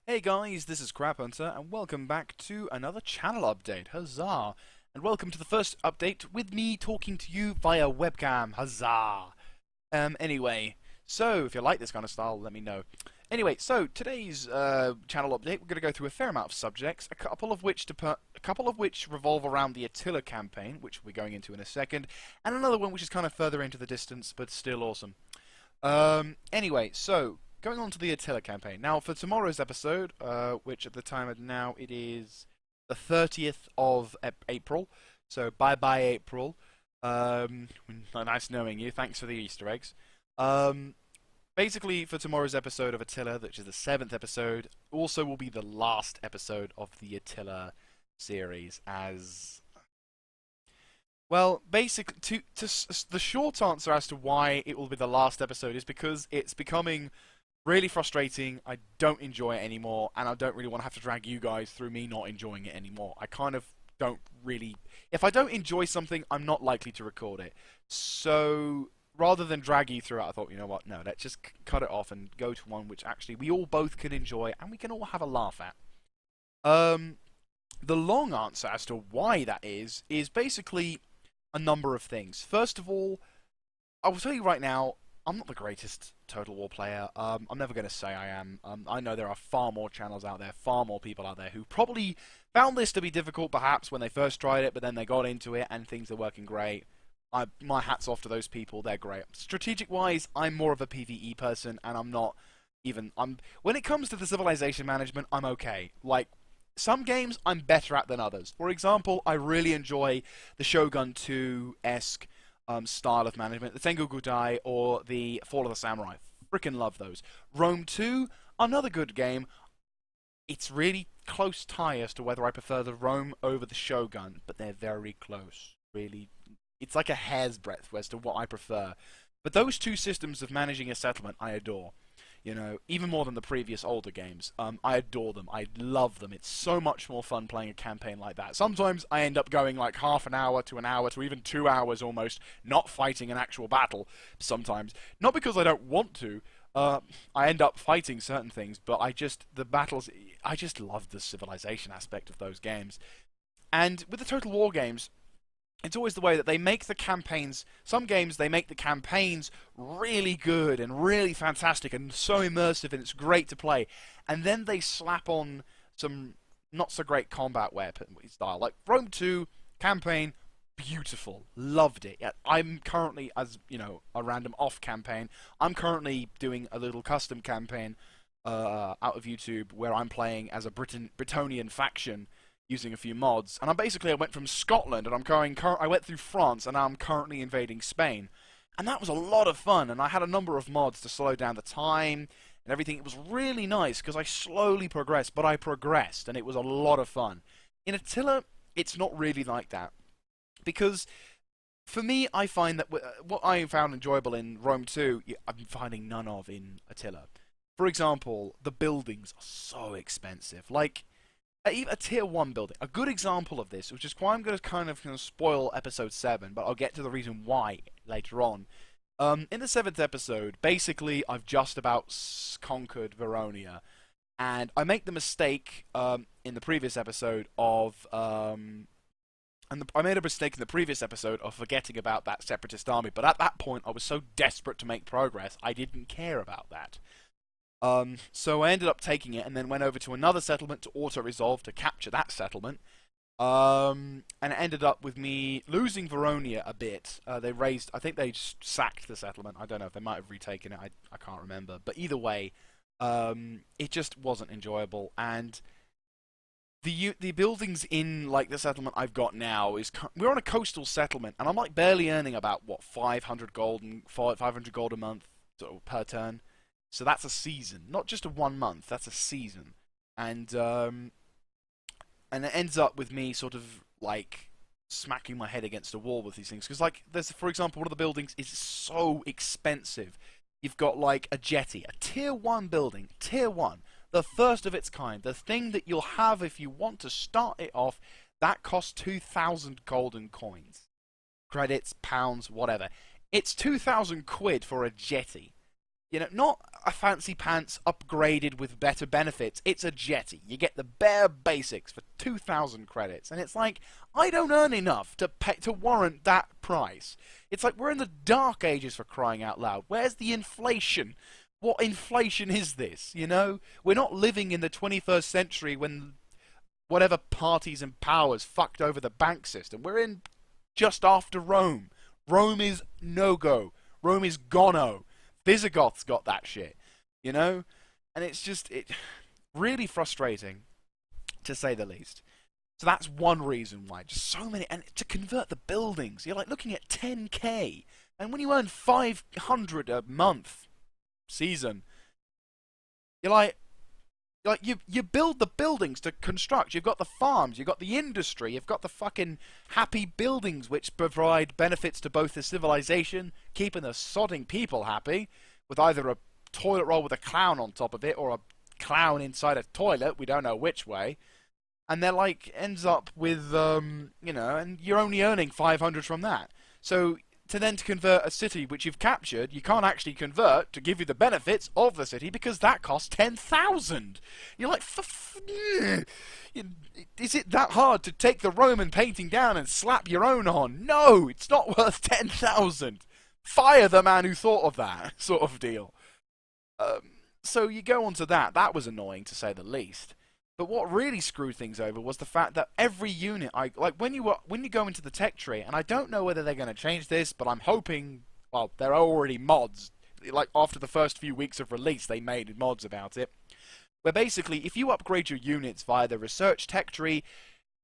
Hey guys, this is Crab Hunter, and welcome back to another channel update. Huzzah! And welcome to the first update with me talking to you via webcam. Huzzah! Anyway, so if you like this kind of style, let me know. Anyway, so today's channel update, we're going to go through a fair amount of subjects, a couple of which revolve around the Attila campaign, which we're going into in a second, and another one which is kind of further into the distance, but still awesome. Anyway, so going on to the Attila campaign. Now, for tomorrow's episode, which at the time of now it is the 30th of April, so bye bye April. Nice knowing you. Thanks for the Easter eggs. Um, Basically, for tomorrow's episode of Attila, which is the 7th episode, also will be the last episode of the Attila series, as well, basically, the short answer as to why it will be the last episode is because it's becoming really frustrating. I don't enjoy it anymore, and I don't really want to have to drag you guys through me not enjoying it anymore. I kind of don't really. If I don't enjoy something, I'm not likely to record it. So rather than drag you through it, I thought, you know what? No, let's just cut it off and go to one which actually we all both can enjoy and we can all have a laugh at. Um, the long answer as to why that is basically a number of things. First of all, I will tell you right now, I'm not the greatest Total War player. I'm never going to say I am. I know there are far more channels out there, far more people out there who probably found this to be difficult perhaps when they first tried it, but then they got into it and things are working great. My hat's off to those people, they're great. Strategic-wise, I'm more of a PvE person, and I'm not even... When it comes to the civilization management, I'm okay. Like, some games I'm better at than others. For example, I really enjoy the Shogun 2-esque style of management, the Tengoku Dai or the Fall of the Samurai. Freaking love those. Rome 2, another good game. It's really close tie as to whether I prefer the Rome over the Shogun, but they're very close. Really, it's like a hair's breadth as to what I prefer. But those two systems of managing a settlement, I adore. You know, even more than the previous older games. I adore them. I love them. It's so much more fun playing a campaign like that. Sometimes I end up going like half an hour to even 2 hours almost, not fighting an actual battle. Sometimes, not because I don't want to. I end up fighting certain things, but the battles. I just love the civilization aspect of those games. And with the Total War games, it's always the way that they make the campaigns. Some games they make the campaigns really good and really fantastic and so immersive and it's great to play, and then they slap on some not so great combat weapon style. Like Rome 2 campaign, beautiful, loved it. Yeah, I'm currently, as you know, a random off campaign. I'm currently doing a little custom campaign out of YouTube where I'm playing as a Britonian faction using a few mods. And I went from Scotland and I went through France and now I'm currently invading Spain. And that was a lot of fun, and I had a number of mods to slow down the time and everything. It was really nice because I slowly progressed, but I progressed and it was a lot of fun. In Attila, it's not really like that. Because for me, I find that what I found enjoyable in Rome 2, I'm finding none of in Attila. For example, the buildings are so expensive. Like, a tier 1 building. A good example of this, which is why I'm going to kind of spoil episode 7, but I'll get to the reason why later on. In the 7th episode, basically, I've just about conquered Veronia. And I make the mistake in the previous episode of. I made a mistake in the previous episode of forgetting about that separatist army, but at that point I was so desperate to make progress, I didn't care about that. So I ended up taking it and then went over to another settlement to auto-resolve to capture that settlement. And it ended up with me losing Veronia a bit. I think they just sacked the settlement. I don't know if they might have retaken it. I can't remember. But either way, it just wasn't enjoyable. And the buildings in like the settlement I've got now we're on a coastal settlement, and I'm like barely earning about what 500 gold a month per turn. So that's a season, not just a 1 month. That's a season, and it ends up with me sort of like smacking my head against a wall with these things. Because like there's, for example, one of the buildings is so expensive. You've got like a jetty, a tier 1 building, tier 1, the first of its kind, the thing that you'll have if you want to start it off. That costs 2,000 golden coins, credits, pounds, whatever. It's 2,000 quid for a jetty. You know, not a fancy pants upgraded with better benefits. It's a jetty. You get the bare basics for 2,000 credits, and it's like, I don't earn enough to pay to warrant that price. It's like we're in the dark ages, for crying out loud. Where's the inflation? What inflation is this? You know, we're not living in the 21st century when whatever parties and powers fucked over the bank system. We're in just after Rome. Rome is no-go. Rome is gono. Visigoths got that shit, you know? And it's just, it really frustrating, to say the least. So that's one reason why. Just so many, and to convert the buildings, you're like looking at 10k. And when you earn 500 a month, season, you're like you build the buildings to construct. You've got the farms, you've got the industry, you've got the fucking happy buildings which provide benefits to both the civilization, keeping the sodding people happy, with either a toilet roll with a clown on top of it or a clown inside a toilet, we don't know which way. And they're like, ends up with, you know, and you're only earning 500 from that. So to convert a city which you've captured, you can't actually convert to give you the benefits of the city because that costs 10,000. You're like, is it that hard to take the Roman painting down and slap your own on? No, it's not worth 10,000. Fire the man who thought of that, sort of deal. So you go on to that. That was annoying, to say the least. But what really screwed things over was the fact that every unit, when you go into the tech tree, and I don't know whether they're going to change this, but I'm hoping, well, there are already mods. Like after the first few weeks of release, they made mods about it, where basically if you upgrade your units via the research tech tree,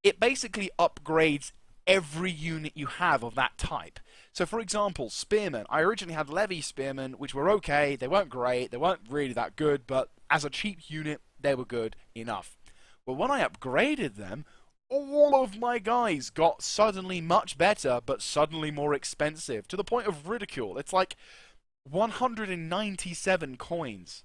it basically upgrades every unit you have of that type. So for example, spearmen. I originally had levy spearmen, which were okay. They weren't great. They weren't really that good, but as a cheap unit, they were good enough. But when I upgraded them, all of my guys got suddenly much better, but suddenly more expensive, to the point of ridicule. It's like 197 coins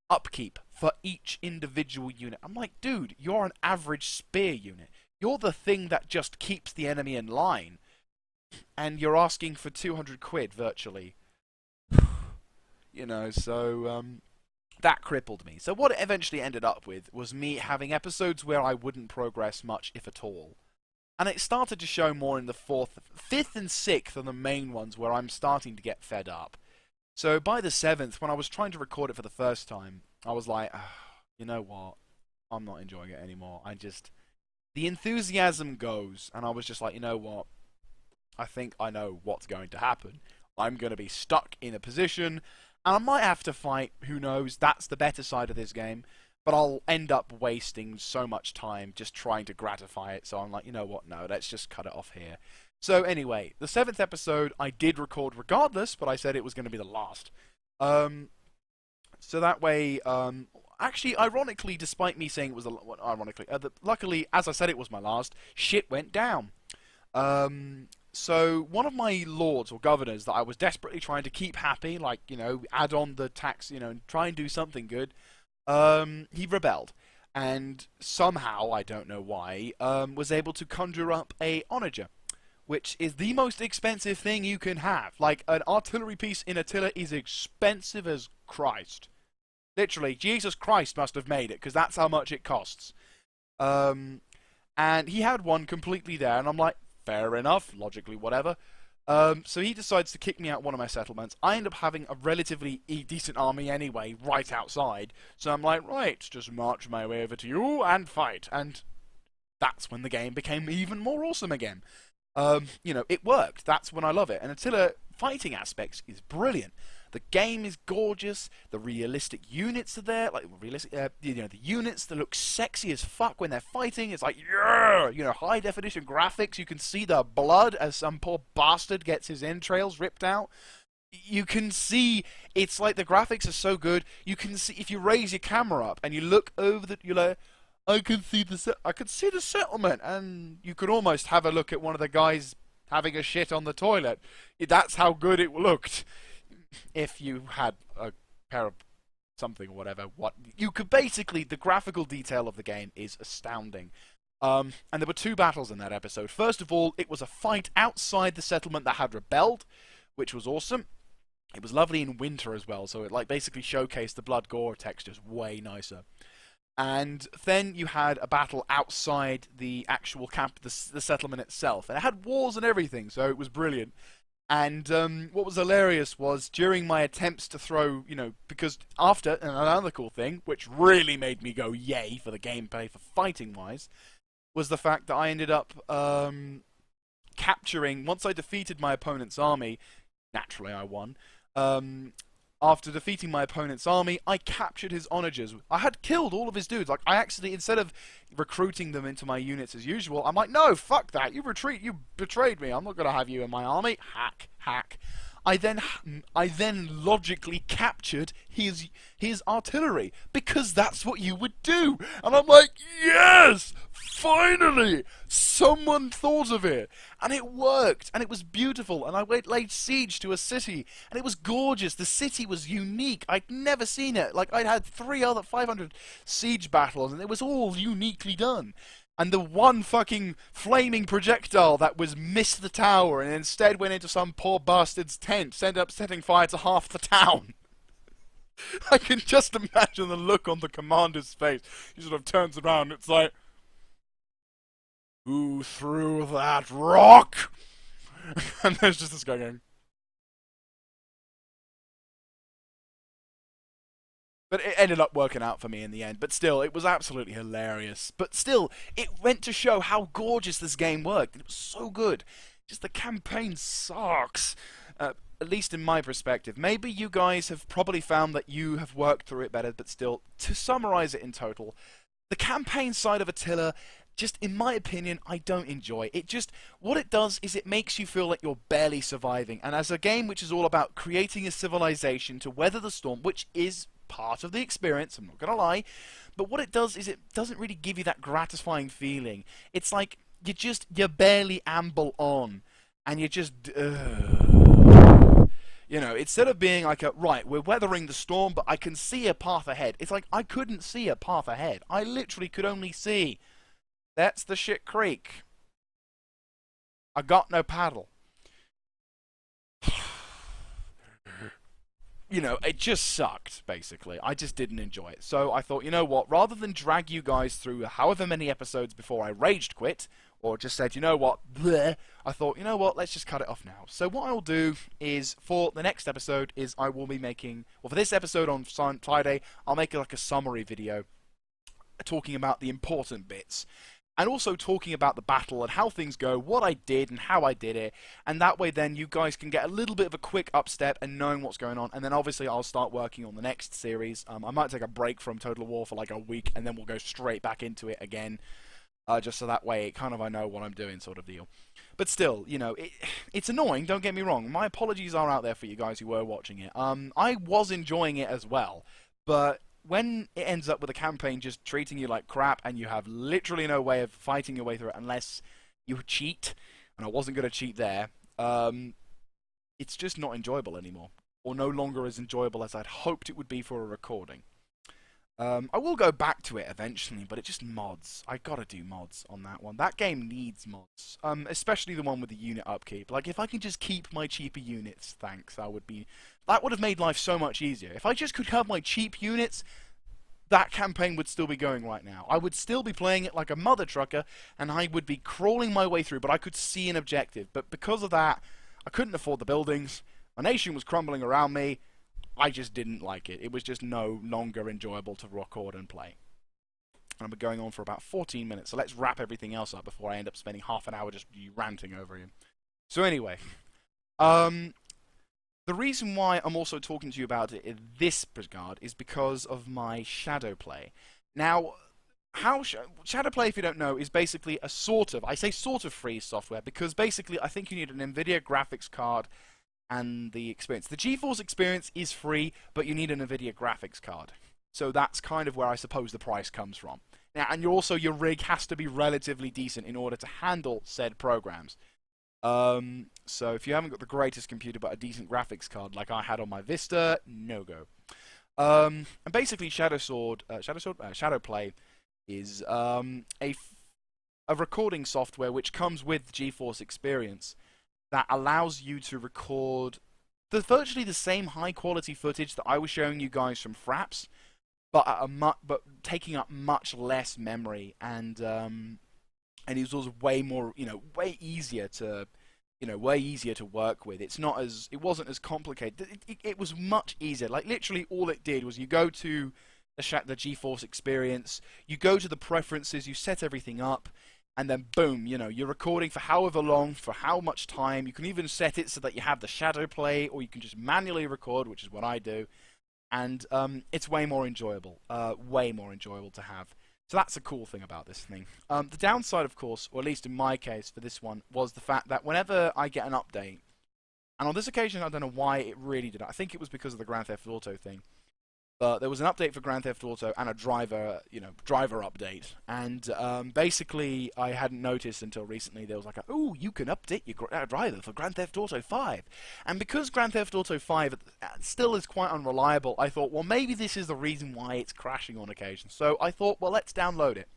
upkeep for each individual unit. I'm like, dude, you're an average spear unit. You're the thing that just keeps the enemy in line. And you're asking for 200 quid, virtually. You know, so, that crippled me. So what it eventually ended up with was me having episodes where I wouldn't progress much, if at all. And it started to show more in the fifth and sixth are the main ones where I'm starting to get fed up. So by the 7th, when I was trying to record it for the first time, I was like, you know what? I'm not enjoying it anymore. The enthusiasm goes, and I was just like, you know what? I think I know what's going to happen. I'm going to be stuck in a position, and I might have to fight, who knows, that's the better side of this game, but I'll end up wasting so much time just trying to gratify it, so I'm like, you know what, no, let's just cut it off here. So anyway, the 7th episode I did record regardless, but I said it was going to be the last. So that way, actually, ironically, despite me saying it was luckily, as I said it was my last, shit went down. So one of my lords or governors that I was desperately trying to keep happy, like, you know, add on the tax, you know, and try and do something good, he rebelled. And somehow, I don't know why, was able to conjure up a onager, which is the most expensive thing you can have. Like, an artillery piece in Attila is expensive as Christ. Literally, Jesus Christ must have made it, because that's how much it costs. And he had one completely there, and I'm like, fair enough, logically, whatever. So he decides to kick me out one of my settlements. I end up having a relatively decent army anyway, right outside. So I'm like, right, just march my way over to you and fight. And that's when the game became even more awesome again. You know, it worked. That's when I love it. And Attila fighting aspects is brilliant. The game is gorgeous. The realistic units are there, like realistic, you know, the units that look sexy as fuck when they're fighting. It's like, yeah, you know, high definition graphics. You can see the blood as some poor bastard gets his entrails ripped out. You can see, it's like the graphics are so good. You can see if you raise your camera up and you look over the, you're like, I can see the settlement, and you could almost have a look at one of the guys having a shit on the toilet. That's how good it looked. If you had a pair of something or whatever, you could basically, the graphical detail of the game is astounding. And there were 2 battles in that episode. First of all, it was a fight outside the settlement that had rebelled, which was awesome. It was lovely in winter as well, so it like basically showcased the blood gore textures way nicer. And then you had a battle outside the actual camp, the settlement itself, and it had walls and everything, so it was brilliant. And what was hilarious was during my attempts to throw, because after, and another cool thing, which really made me go yay for the gameplay for fighting wise, was the fact that I ended up capturing, once I defeated my opponent's army, naturally I won. Um, After defeating my opponent's army, I captured his onagers. I had killed all of his dudes. Like, I actually, instead of recruiting them into my units as usual, I'm like, no, fuck that. You retreat. You betrayed me. I'm not going to have you in my army. Hack, hack. I then logically captured his artillery because that's what you would do. And I'm like, yes, finally, someone thought of it, and it worked, and it was beautiful. And I laid siege to a city, and it was gorgeous. The city was unique. I'd never seen it. Like I'd had 500 siege battles, and it was all uniquely done. And the one fucking flaming projectile that was missed the tower and instead went into some poor bastard's tent, ended up setting fire to half the town. I can just imagine the look on the commander's face. He sort of turns around, it's like, who threw that rock? And there's just this guy going. But it ended up working out for me in the end. But still, it was absolutely hilarious. But still, it went to show how gorgeous this game worked. It was so good. Just the campaign sucks. At least in my perspective. Maybe you guys have probably found that you have worked through it better, but still, to summarize it in total, the campaign side of Attila, just in my opinion, I don't enjoy. It just, what it does is it makes you feel like you're barely surviving. And as a game which is all about creating a civilization to weather the storm, which is part of the experience, I'm not gonna lie, but what it does is it doesn't really give you that gratifying feeling. It's like you barely amble on, and you just instead of being like right, we're weathering the storm, but I can see a path ahead. It's like I couldn't see a path ahead. I literally could only see that's the shit creek. I got no paddle. It just sucked, basically. I just didn't enjoy it. So I thought, you know what, rather than drag you guys through however many episodes before I raged quit, or just said, you know what, bleh, I thought, you know what, let's just cut it off now. So what I'll do is, for the next episode, is I will be making, well, for this episode on Friday, I'll make like a summary video talking about the important bits. And also talking about the battle and how things go, what I did and how I did it, and that way then you guys can get a little bit of a quick upstep and knowing what's going on, and then obviously I'll start working on the next series. I might take a break from Total War for like a week, and then we'll go straight back into it again, just so that way I know what I'm doing sort of deal. But still, it's annoying, don't get me wrong. My apologies are out there for you guys who were watching it. I was enjoying it as well, but when it ends up with a campaign just treating you like crap and you have literally no way of fighting your way through it unless you cheat, and I wasn't going to cheat there, it's just not enjoyable anymore, or no longer as enjoyable as I'd hoped it would be for a recording. I will go back to it eventually, but it just mods. I gotta do mods on that one. That game needs mods, especially the one with the unit upkeep. Like, if I can just keep my cheaper units, thanks, that would have made life so much easier. If I just could have my cheap units, that campaign would still be going right now. I would still be playing it like a mother trucker, and I would be crawling my way through, but I could see an objective. But because of that, I couldn't afford the buildings, my nation was crumbling around me, I just didn't like it. It was just no longer enjoyable to record and play. And I've been going on for about 14 minutes, so let's wrap everything else up before I end up spending half an hour just ranting over him. So anyway, the reason why I'm also talking to you about it in this regard is because of my shadow play. Now, shadow play, if you don't know, is basically a I say sort of free software, because basically I think you need an NVIDIA graphics card and the experience. The GeForce experience is free, but you need an NVIDIA graphics card. So that's kind of where I suppose the price comes from. Now, and your rig has to be relatively decent in order to handle said programs. So if you haven't got the greatest computer but a decent graphics card like I had on my Vista, no go. And basically Shadowplay is a recording software which comes with GeForce Experience that allows you to record virtually the same high quality footage that I was showing you guys from Fraps, but but taking up much less memory, and it was also way more, way easier to, way easier to work with. It wasn't as complicated. It was much easier. Like literally, all it did was you go to the GeForce Experience, you go to the preferences, you set everything up, and then boom, you're recording for however long, for how much time. You can even set it so that you have the shadow play, or you can just manually record, which is what I do, and it's way more enjoyable. Way more enjoyable to have. So that's a cool thing about this thing. The downside, of course, or at least in my case for this one, was the fact that whenever I get an update, and on this occasion I don't know why it really did. I think it was because of the Grand Theft Auto thing. But there was an update for Grand Theft Auto and a driver update. And basically, I hadn't noticed until recently. There was like, oh, you can update your driver for Grand Theft Auto 5. And because Grand Theft Auto 5 still is quite unreliable, I thought, well, maybe this is the reason why it's crashing on occasion. So I thought, well, let's download it.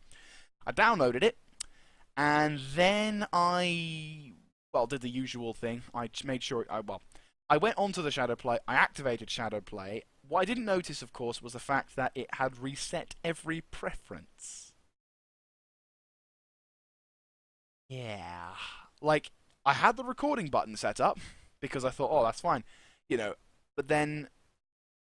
I downloaded it, and then did the usual thing. I made sure, I went onto the Shadow Play, I activated Shadow Play. What I didn't notice, of course, was the fact that it had reset every preference. Yeah. Like, I had the recording button set up, because I thought, oh, that's fine. But then,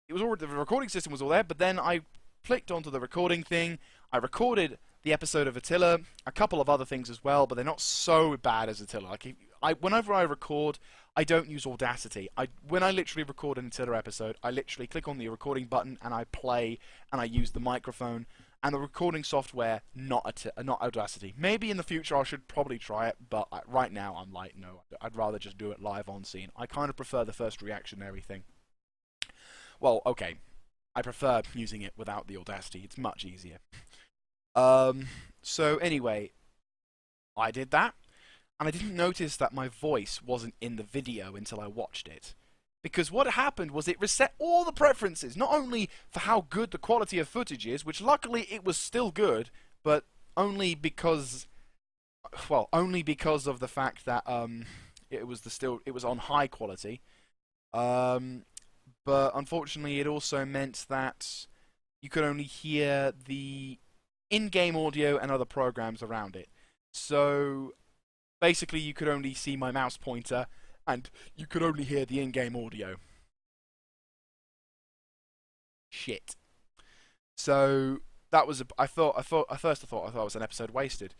the recording system was all there, but then I clicked onto the recording thing, I recorded the episode of Attila, a couple of other things as well, but they're not so bad as Attila. Like, whenever I record, I don't use Audacity. When I literally record an Attila episode, I literally click on the recording button and I play, and I use the microphone and the recording software, not Audacity. Maybe in the future I should probably try it, but right now I'm like, no, I'd rather just do it live on scene. I kind of prefer the first reactionary thing. Well, okay, I prefer using it without the Audacity. It's much easier. So anyway, I did that, and I didn't notice that my voice wasn't in the video until I watched it. Because what happened was it reset all the preferences, not only for how good the quality of footage is, which luckily it was still good, but only because of the fact that it was on high quality. But unfortunately it also meant that you could only hear the in-game audio and other programs around it. So basically you could only see my mouse pointer and you could only hear the in-game audio. Shit. So that was I thought it was an episode wasted.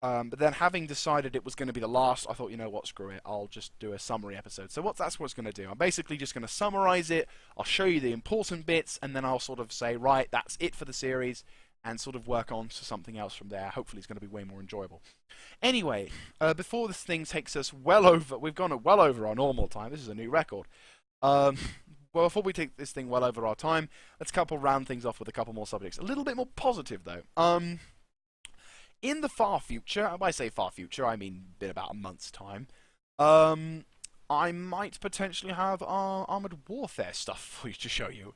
But then having decided it was going to be the last, I thought, you know what, screw it, I'll just do a summary episode. So that's what it's going to do. I'm basically just going to summarize it, I'll show you the important bits, and then I'll sort of say, right, that's it for the series, and sort of work on to something else from there. Hopefully it's going to be way more enjoyable. Anyway, before this thing takes us we've gone well over our normal time, this is a new record. Well, before we take this thing well over our time, let's round things off with a couple more subjects. A little bit more positive, though. In the far future, and when I say far future, I mean in about a month's time, I might potentially have Armored Warfare stuff for you to show you.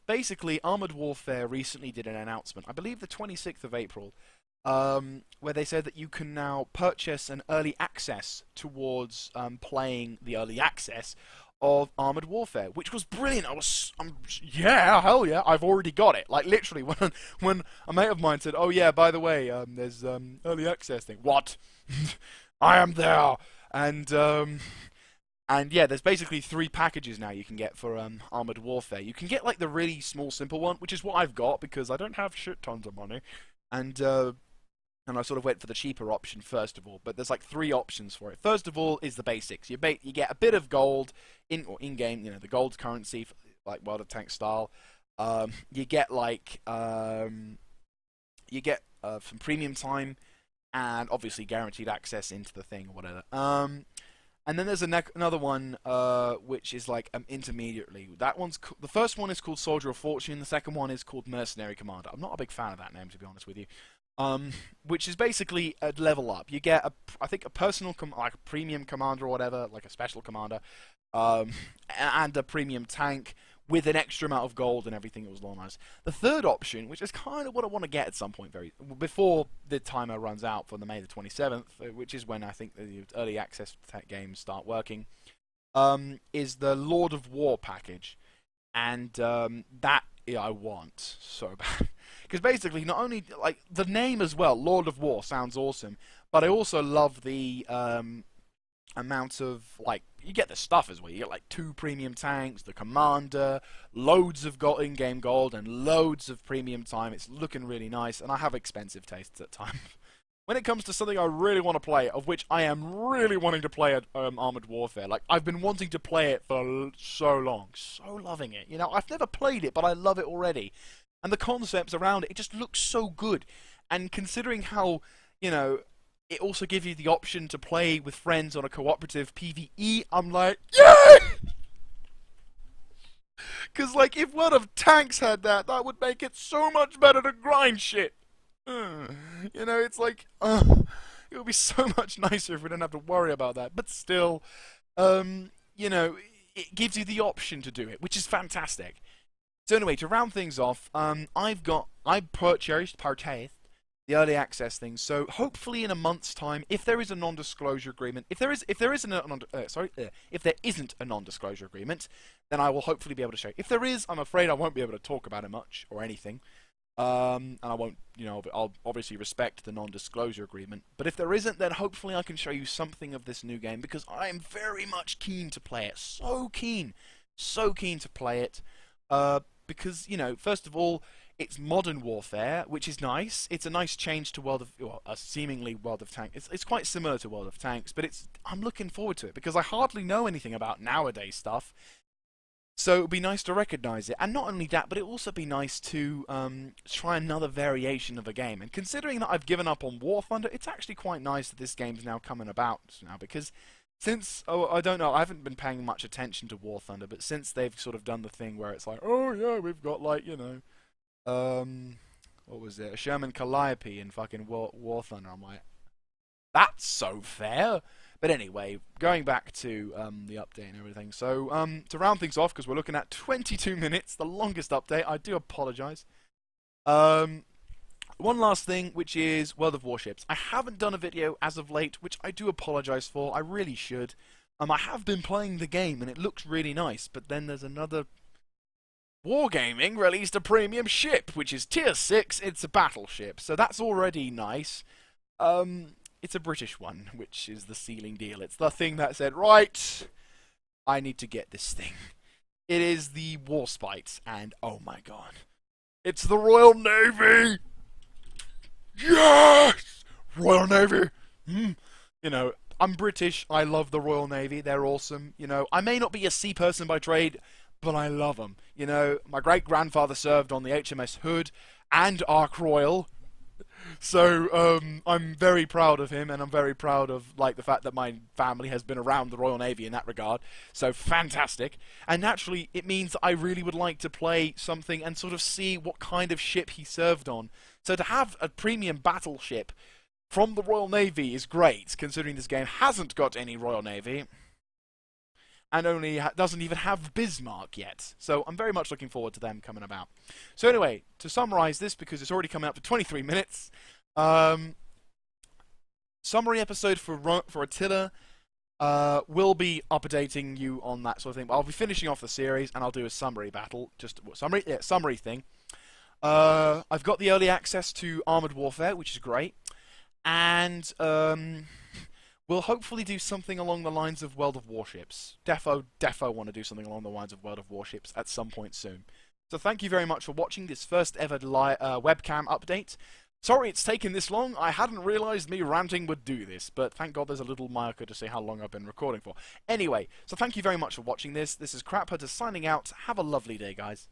Basically, Armored Warfare recently did an announcement, I believe the 26th of April, where they said that you can now purchase an early access towards playing the early access of Armored Warfare, which was brilliant. Yeah, hell yeah, I've already got it. Like literally, when a mate of mine said, "Oh yeah, by the way, there's early access thing." What? I am there, and yeah, there's basically 3 packages now you can get for Armored Warfare. You can get like the really small, simple one, which is what I've got because I don't have shit tons of money, and I sort of went for the cheaper option first of all. But there's like 3 options for it. First of all is the basics. You get a bit of gold in-game, the gold currency, like World of Tanks style. You get like some premium time, and obviously guaranteed access into the thing or whatever. And then there's another one which is like intermediately. The first one is called Soldier of Fortune. The second one is called Mercenary Commander. I'm not a big fan of that name, to be honest with you. Which is basically a level up. You get I think a personal like a premium commander or whatever, like a special commander, and a premium tank with an extra amount of gold and everything. It was long nice. The third option, which is kind of what I want to get at some point, before the timer runs out for the May the 27th, which is when I think the early access games start working. is the Lord of War package, and that yeah, I want so bad. Because basically, not only like the name as well, Lord of War sounds awesome, but I also love the amount of like you get the stuff as well. You get like 2 premium tanks, the commander, loads of in-game gold, and loads of premium time. It's looking really nice, and I have expensive tastes at times. When it comes to something I really want to play, of which I am really wanting to play Armored Warfare, like I've been wanting to play it for so long, so loving it. You know, I've never played it, but I love it already, and the concepts around it, it just looks so good. And considering how, you know, it also gives you the option to play with friends on a cooperative PvE, I'm like, yay! Because like if World of Tanks had that, that would make it so much better to grind shit. You know, it's like, it would be so much nicer if we didn't have to worry about that. But still, you know, it gives you the option to do it, which is fantastic. So anyway, to round things off, I purchased the early access thing. So hopefully in a month's time, if there is a non-disclosure agreement, if there isn't a non-disclosure agreement, then I will hopefully be able to show. If there is, I'm afraid I won't be able to talk about it much or anything. And I won't, you know, I'll obviously respect the non-disclosure agreement. But if there isn't, then hopefully I can show you something of this new game, because I am very much keen to play it. So keen to play it. Because, you know, first of all, it's modern warfare, which is nice. It's a nice change to seemingly World of Tanks. It's quite similar to World of Tanks, but I'm looking forward to it because I hardly know anything about nowadays stuff. So it would be nice to recognise it, and not only that, but it would also be nice to try another variation of a game. And considering that I've given up on War Thunder, it's actually quite nice that this game's now coming about now, because since, I don't know, I haven't been paying much attention to War Thunder, but since they've sort of done the thing where it's like, oh yeah, we've got like, you know, what was it, a Sherman Calliope in fucking War Thunder, I'm like, that's so fair. But anyway, going back to the update and everything. So to round things off, because we're looking at 22 minutes, the longest update. I do apologise. One last thing, which is World of Warships. I haven't done a video as of late, which I do apologise for. I really should. I have been playing the game, and it looks really nice. But then there's another... Wargaming released a premium ship, which is Tier 6. It's a battleship, so that's already nice. It's a British one, which is the sealing deal. It's the thing that said, right, I need to get this thing. It is the Warspite, and oh my god, it's the Royal Navy! Yes! Royal Navy! You know, I'm British, I love the Royal Navy, they're awesome. You know, I may not be a sea person by trade, but I love them. You know, my great-grandfather served on the HMS Hood and Ark Royal. So I'm very proud of him, and I'm very proud of like the fact that my family has been around the Royal Navy in that regard. So fantastic. And naturally, it means that I really would like to play something and sort of see what kind of ship he served on. So to have a premium battleship from the Royal Navy is great, considering this game hasn't got any Royal Navy. And only doesn't even have Bismarck yet. So I'm very much looking forward to them coming about. So anyway, to summarise this, because it's already coming up to 23 minutes, summary episode for Attila. Will be updating you on that sort of thing. I'll be finishing off the series, and I'll do a summary battle, summary thing. I've got the early access to Armored Warfare, which is great, and we'll hopefully do something along the lines of World of Warships. Defo want to do something along the lines of World of Warships at some point soon. So thank you very much for watching this first ever webcam update. Sorry it's taken this long. I hadn't realised me ranting would do this, but thank God there's a little marker to say how long I've been recording for. Anyway, so thank you very much for watching this. This is Crap Hunter signing out. Have a lovely day, guys.